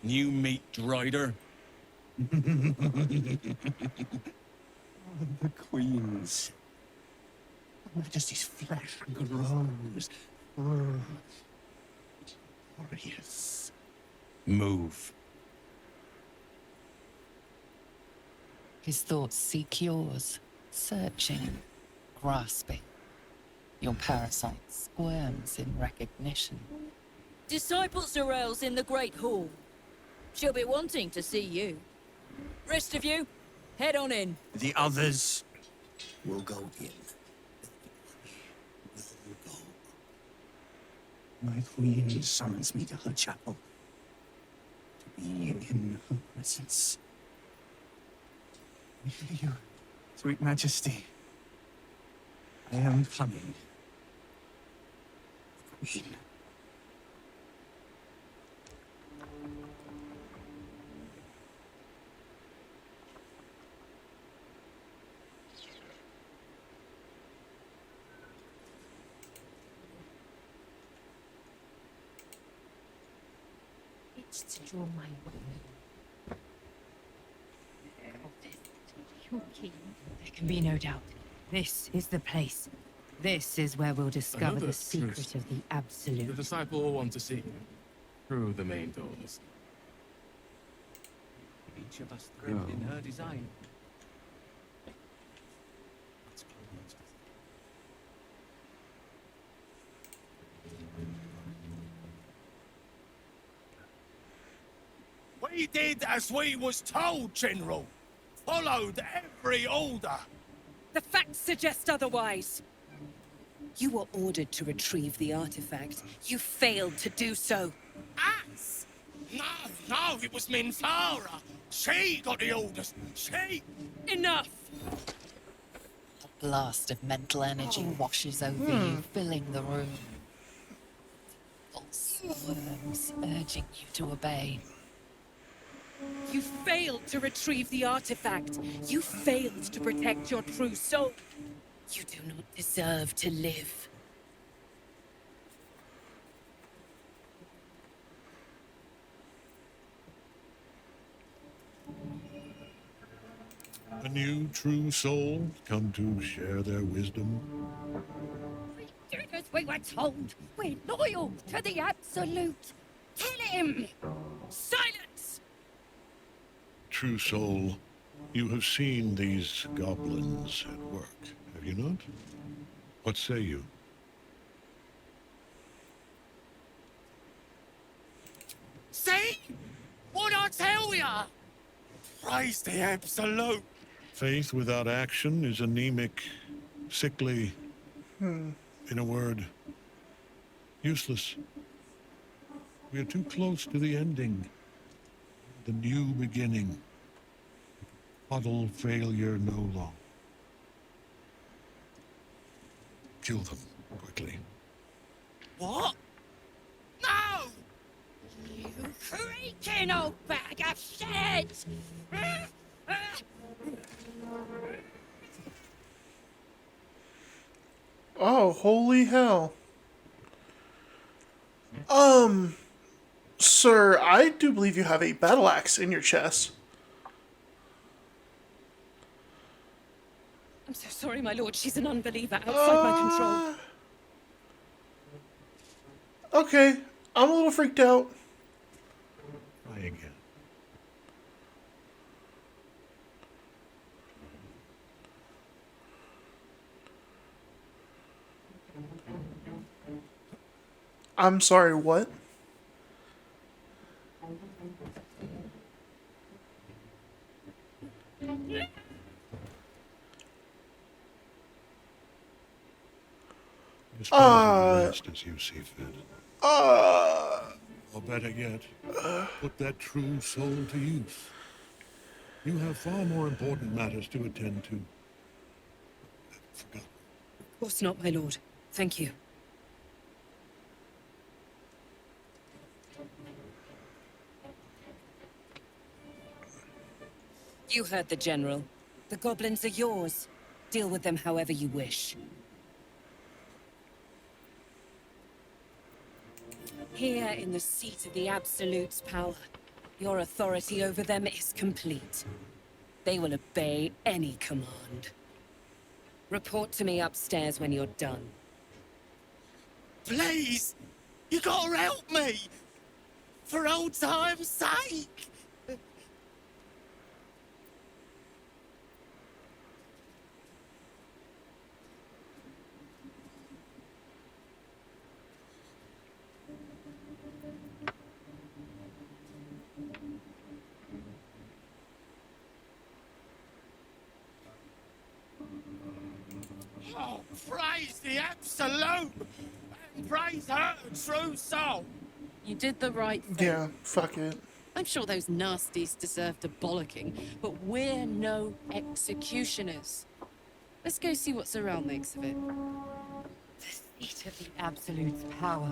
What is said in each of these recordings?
New meat drider. The Queen's Majesty's flesh grows. Glorious. Move. His thoughts seek yours, searching, grasping. Your parasite squirms in recognition. Disciple Sorrel's in the Great Hall. She'll be wanting to see you. Rest of you, head on in. The others will go in. Will go. My Queen summons me to her chapel. To be in her presence. I hear you, sweet Majesty. I am coming. Queen. It's to draw my weapon. Your king. There can be no doubt. This is the place. This is where we'll discover the secret of the Absolute. The disciple will want to see you through the main doors. Each of us thrilled in her design. We did as we was told, General. Followed every order. The facts suggest otherwise. You were ordered to retrieve the artifact. You failed to do so. Us? No, it was Minthara. She got the orders. She... Enough! A blast of mental energy washes over you, filling the room. Pulse squirms, urging you to obey. You failed to retrieve the artifact. You failed to protect your true soul. You do not deserve to live. A new true soul come to share their wisdom. We did as we were told. We're loyal to the Absolute. Kill him! Silence! True soul, you have seen these goblins at work, have you not? What say you? See? What I tell ya? Praise the Absolute. Faith without action is anemic, sickly, in a word, useless. We are too close to the ending, the new beginning. Puddle failure no longer. Kill them, quickly. What? No! You creaking old bag of shit! Oh, holy hell. Sir, I do believe you have a battle axe in your chest. I'm so sorry, my lord. She's an unbeliever outside my control. Okay, I'm a little freaked out. Try again. I'm sorry, what? Dispose of the rest as you see fit. Or better yet, put that true soul to use. You have far more important matters to attend to. Forgotten. Of course not, my lord. Thank you. You heard the General. The goblins are yours. Deal with them however you wish. Here in the seat of the Absolute's power, Your authority over them is complete. They will obey any command. Report to me upstairs when you're done. Please! You gotta help me! For old time's sake! Oh, praise the Absolute! And praise her true soul! You did the right thing. Yeah, fuck it. I'm sure those nasties deserved a bollocking, but we're no executioners. Let's go see what Sorrel makes of it. The seat of the Absolute's power,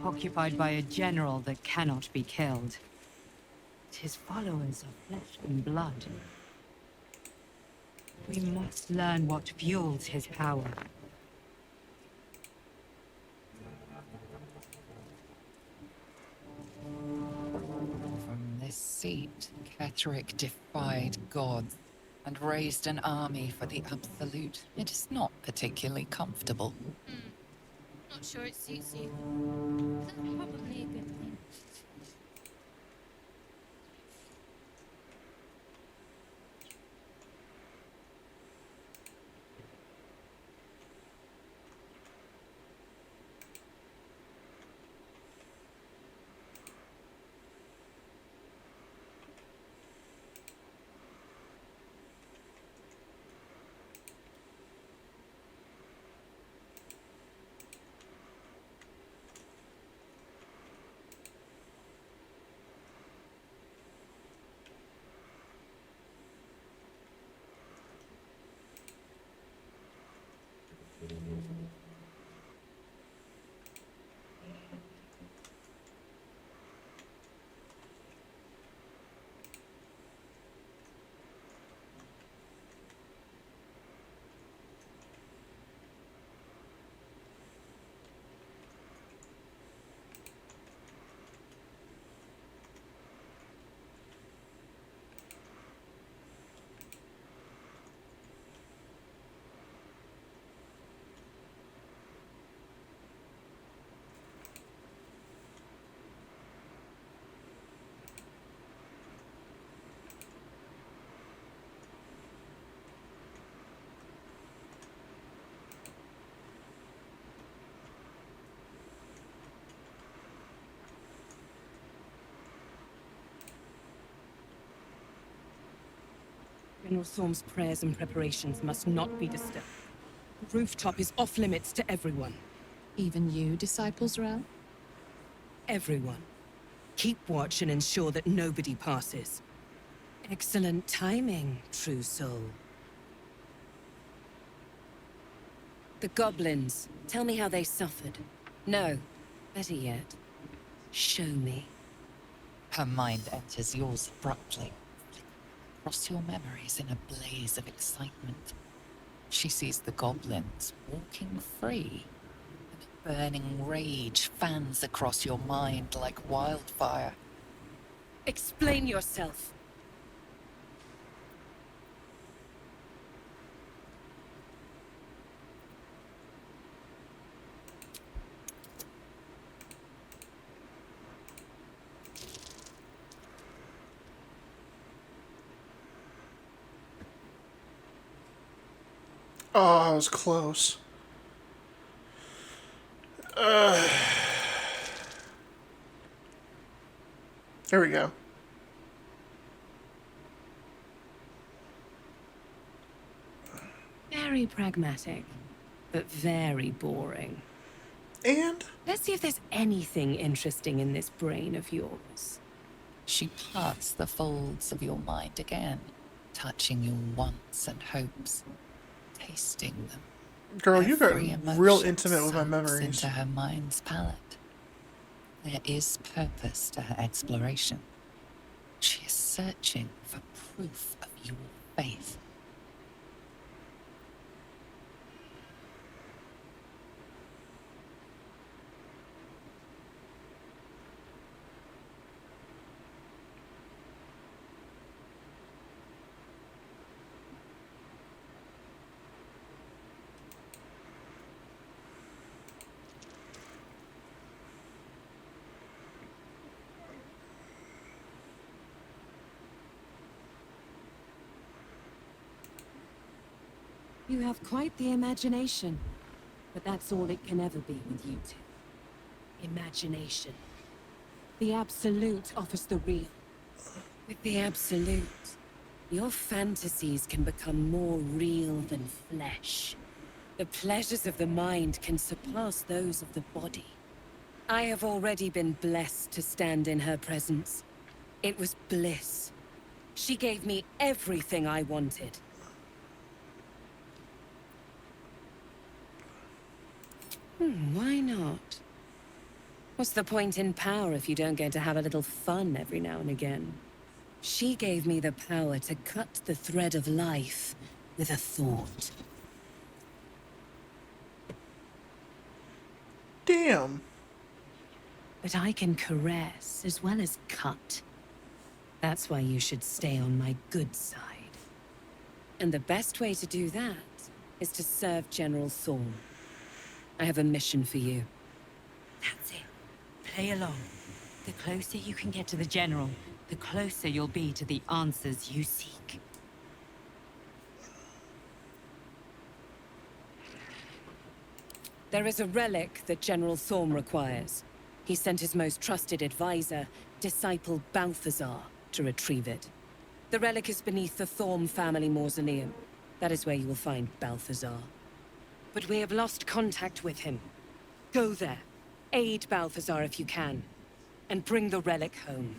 occupied by a general that cannot be killed. His followers are flesh and blood. We must learn what fuels his power. From this seat, Ketheric defied gods and raised an army for the Absolute. It is not particularly comfortable. Not sure it suits you. That's probably a good thing. General Thorm's prayers and preparations must not be disturbed. The rooftop is off limits to everyone. Even you, Disciples Realm? Everyone. Keep watch and ensure that nobody passes. Excellent timing, true soul. The goblins. Tell me how they suffered. No, better yet, show me. Her mind enters yours abruptly. Across your memories in a blaze of excitement. She sees the goblins walking free. And a burning rage fans across your mind like wildfire. Explain yourself. Oh, I was close. There we go. Very pragmatic, but very boring. And Let's see if there's anything interesting in this brain of yours. She parts the folds of your mind again, touching your wants and hopes, tasting them. girl, you got Every real emotion intimate with my sinks memories. into her mind's palette. There is purpose to her exploration. She is searching for proof of your faith. You have quite the imagination. But that's all it can ever be with you two. Imagination. The Absolute offers the real. With the Absolute, your fantasies can become more real than flesh. The pleasures of the mind can surpass those of the body. I have already been blessed to stand in her presence. It was bliss. She gave me everything I wanted. Why not? What's the point in power if you don't get to have a little fun every now and again? She gave me the power to cut the thread of life with a thought. Damn. But I can caress as well as cut. That's why you should stay on my good side. And the best way to do that is to serve General Thorm. I have a mission for you. That's it. Play along. The closer you can get to the General, the closer you'll be to the answers you seek. There is a relic that General Thorm requires. He sent his most trusted advisor, disciple Balthazar, to retrieve it. The relic is beneath the Thorm family mausoleum. That is where you will find Balthazar. But we have lost contact with him. Go there. Aid Balthazar if you can. And bring the relic home.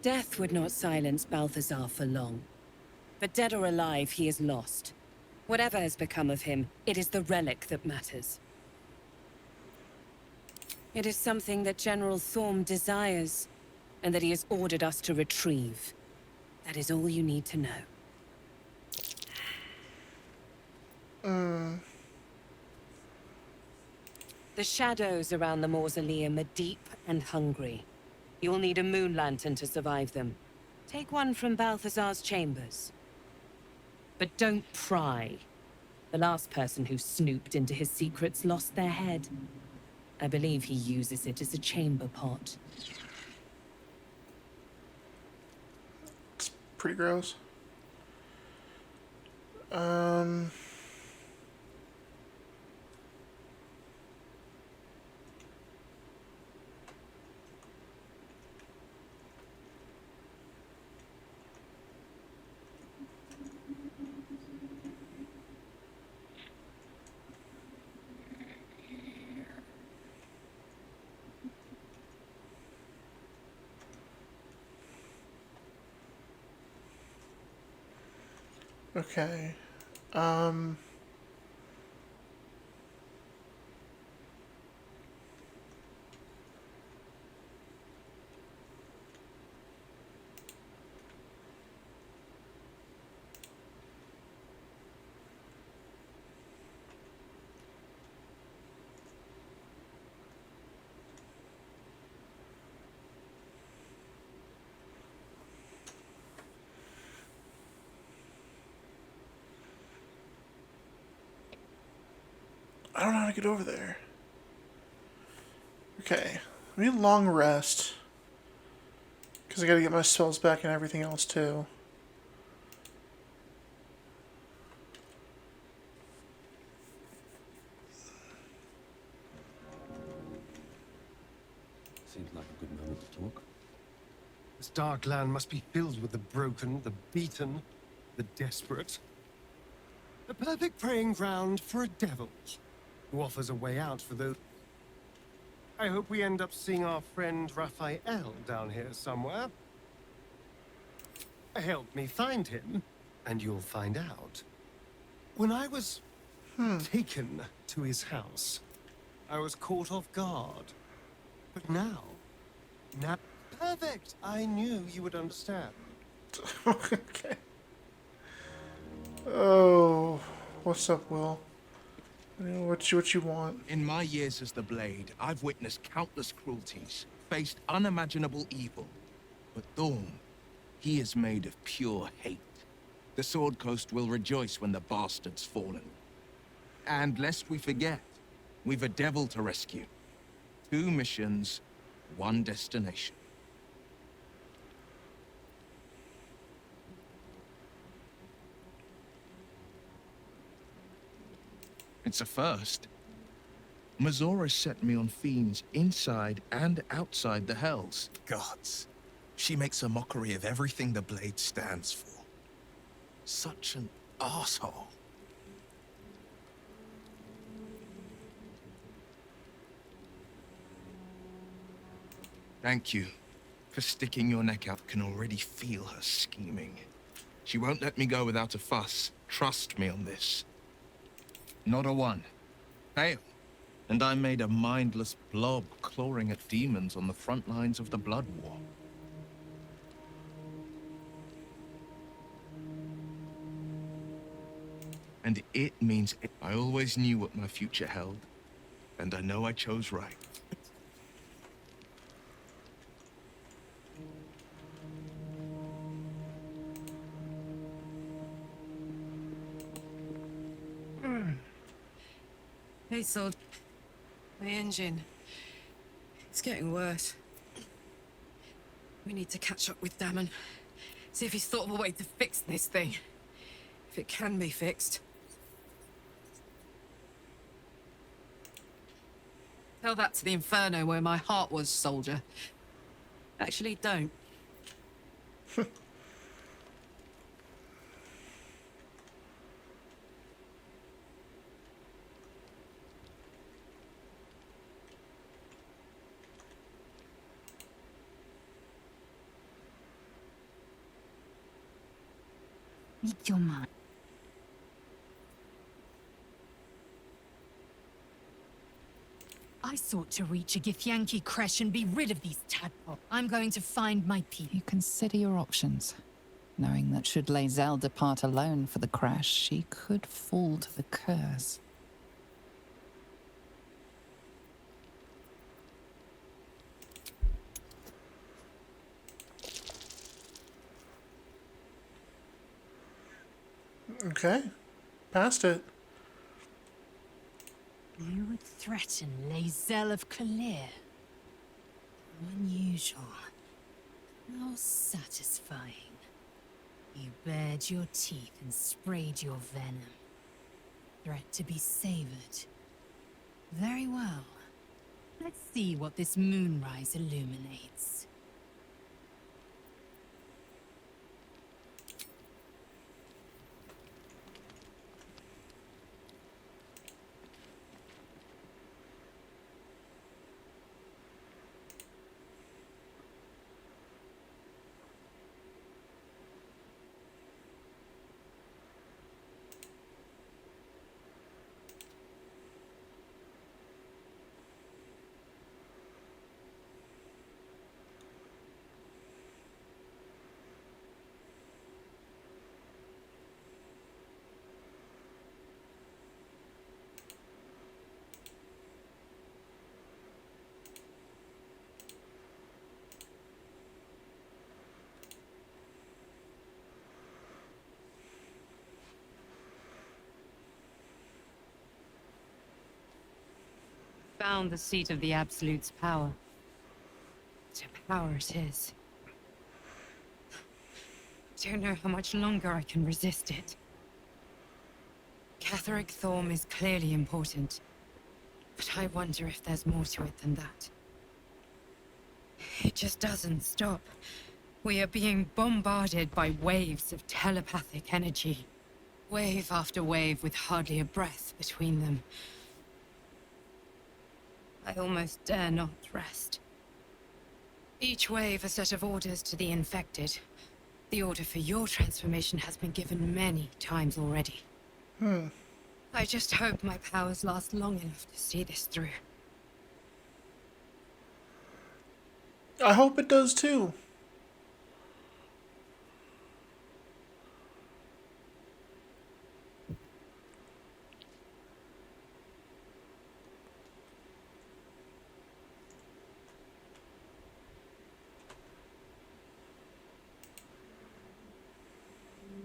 Death would not silence Balthazar for long. But dead or alive, he is lost. Whatever has become of him, it is the relic that matters. It is something that General Thorm desires, and that he has ordered us to retrieve. That is all you need to know. The shadows around the mausoleum are deep and hungry. You'll need a moon lantern to survive them. Take one from Balthazar's chambers. But don't pry. The last person who snooped into his secrets lost their head. I believe he uses it as a chamber pot. It's pretty gross. Okay. I don't know how to get over there. Okay. I need a long rest. Because I gotta get my spells back and everything else too. Seems like a good moment to talk. This dark land must be filled with the broken, the beaten, the desperate. A perfect preying ground for a devil who offers a way out for those. I hope we end up seeing our friend Raphael down here somewhere. Help me find him, and you'll find out. When I was taken to his house, I was caught off guard. But now, perfect! I knew you would understand. Okay. Oh, what's up, Will? What you want? In my years as the Blade, I've witnessed countless cruelties, faced unimaginable evil. But Thorm, he is made of pure hate. The Sword Coast will rejoice when the bastard's fallen. And lest we forget, we've a devil to rescue. 2 missions, one destination. It's a first. Mazora set me on fiends inside and outside the Hells. Gods. She makes a mockery of everything the blade stands for. Such an asshole. Thank you for sticking your neck out. Can already feel her scheming. She won't let me go without a fuss. Trust me on this. Not a one. Fail. And I made a mindless blob clawing at demons on the front lines of the Blood War. And it means it. I always knew what my future held, and I know I chose right. Hey, Sword. My engine. It's getting worse. We need to catch up with Damon. See if he's thought of a way to fix this thing. If it can be fixed. Tell that to the Inferno where my heart was, soldier. Actually, don't. Speak your mind. I sought to reach a Githyanki creche and be rid of these tadpoles. I'm going to find my people. You consider your options, knowing that should Lae'zel depart alone for the crash, she could fall to the curse. Okay. Passed it. You would threaten Lae'zel of Kalir. Unusual. How satisfying. You bared your teeth and sprayed your venom. Threat to be savored. Very well. Let's see what this moonrise illuminates. Found the seat of the Absolute's power. To power it is. Don't know how much longer I can resist it. Catherick Thorm is clearly important, but I wonder if there's more to it than that. It just doesn't stop. We are being bombarded by waves of telepathic energy. Wave after wave with hardly a breath between them. I almost dare not rest. Each wave a set of orders to the infected. The order for your transformation has been given many times already. I just hope my powers last long enough to see this through. I hope it does too.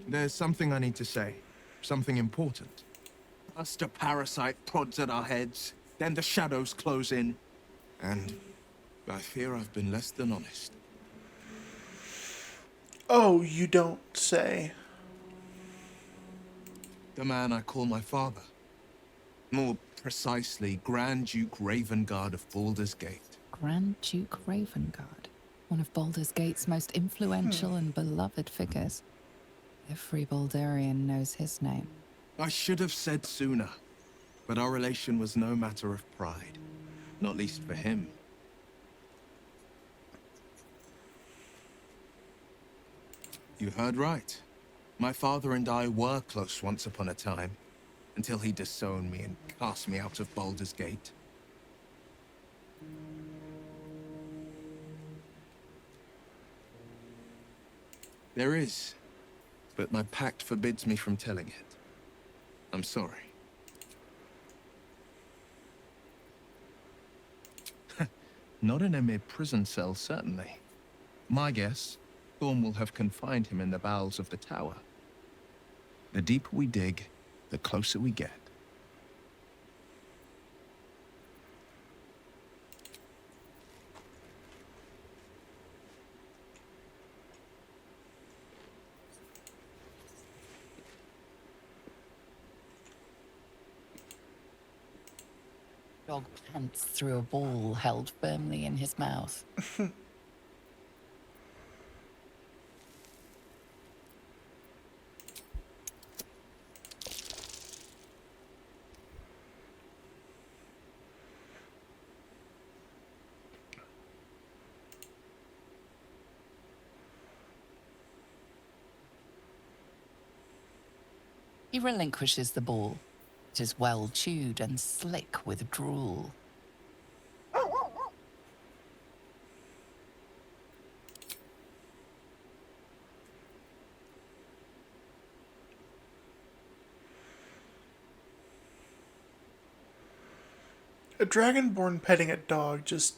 There's something I need to say. Something important. First a parasite prods at our heads, then the shadows close in. And I fear I've been less than honest. Oh, you don't say. The man I call my father. More precisely, Grand Duke Ravengard of Baldur's Gate. Grand Duke Ravengard, one of Baldur's Gate's most influential and beloved figures. Every Baldurian knows his name. I should have said sooner, but our relation was no matter of pride. Not least for him. You heard right. My father and I were close once upon a time, until he disowned me and cast me out of Baldur's Gate. There is, but my pact forbids me from telling it. I'm sorry. Not in a mere prison cell, certainly. My guess, Thorm will have confined him in the bowels of the tower. The deeper we dig, the closer we get. Dog pants through a ball held firmly in his mouth. He relinquishes the ball. It is well chewed and slick with drool. A dragonborn petting a dog just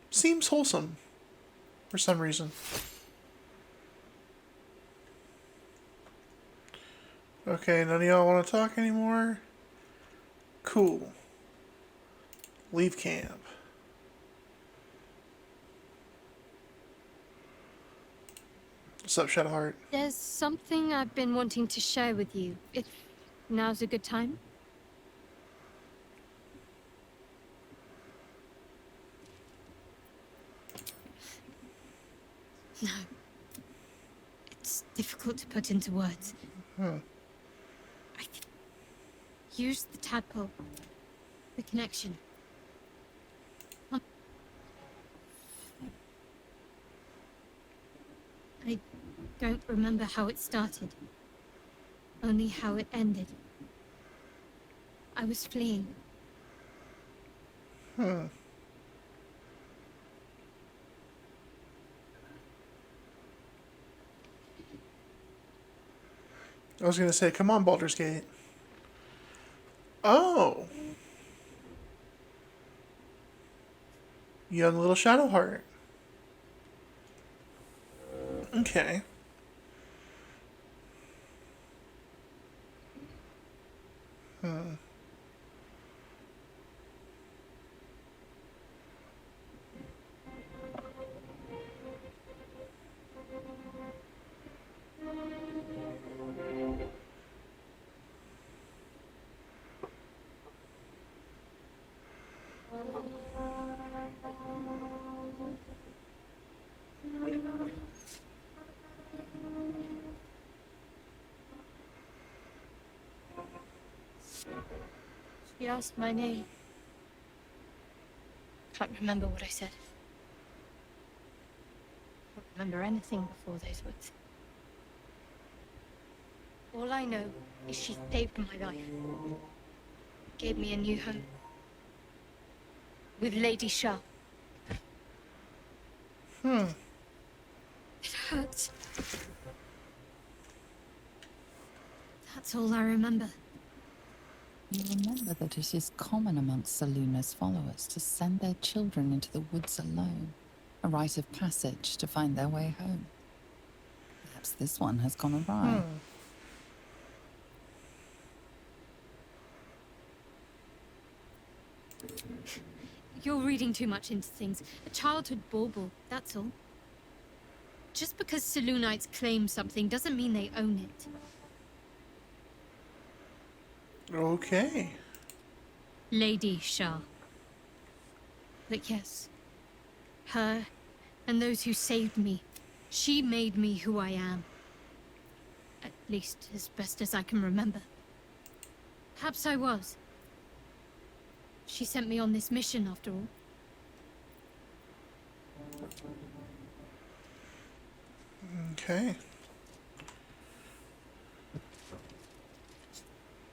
seems wholesome for some reason. Okay, none of y'all want to talk anymore? Cool. Leave camp. What's up, Shadowheart? There's something I've been wanting to share with you, if now's a good time. No. It's difficult to put into words. Use the tadpole. The connection. I don't remember how it started. Only how it ended. I was fleeing. I was gonna say, come on, Baldur's Gate. Oh! Young little Shadowheart. Okay. She asked my name. Can't remember what I said. Can't remember anything before those words. All I know is she saved my life. Gave me a new home. With Lady Shah. It hurts. That's all I remember. You remember that it is common amongst Seluna's followers to send their children into the woods alone, a rite of passage to find their way home. Perhaps this one has gone awry. You're reading too much into things. A childhood bauble, that's all. Just because Selûnites claim something doesn't mean they own it. Okay. Lady Shah. But yes, her and those who saved me, she made me who I am. At least as best as I can remember. Perhaps I was. She sent me on this mission after all. Okay.